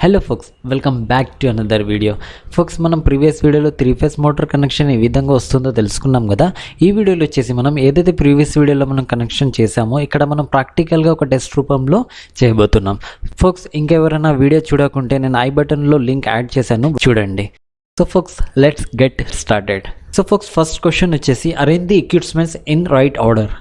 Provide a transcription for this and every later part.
Hello folks, welcome back to another video. Folks, మనం previous వీడియోలో three phase motor connection ఏ విధంగా వస్తుందో తెలుసుకున్నాం కదా. ఈ వీడియోలో వచ్చేసి మనం ఏదైతే ప్రీవియస్ వీడియోలో మనం కనెక్షన్ చేసామో ఇక్కడ మనం ప్రాక్టికల్గా ఒక టెస్ట్ రూపంలో చేయబోతున్నాం. ఫోక్స్, ఇంకెవరైనా వీడియో చూడకుంటే నేను ఐ బటన్లో లింక్ యాడ్ చేశాను, చూడండి. So folks, let's get started. So folks, first question వచ్చేసి arrange the equipments in right order.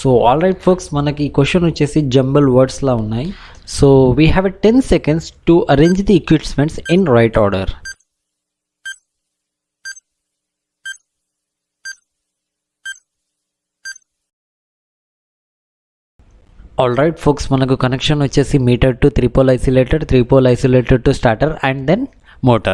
So all right folks, మనకి ఈ క్వశ్చన్ వచ్చేసి జంబల్ వర్డ్స్లా ఉన్నాయి. So we have 10 seconds to arrange the equipments in right order. Alright folks, manaku connection vachesi meter to 3-pole isolator, 3-pole isolator to starter and then motor.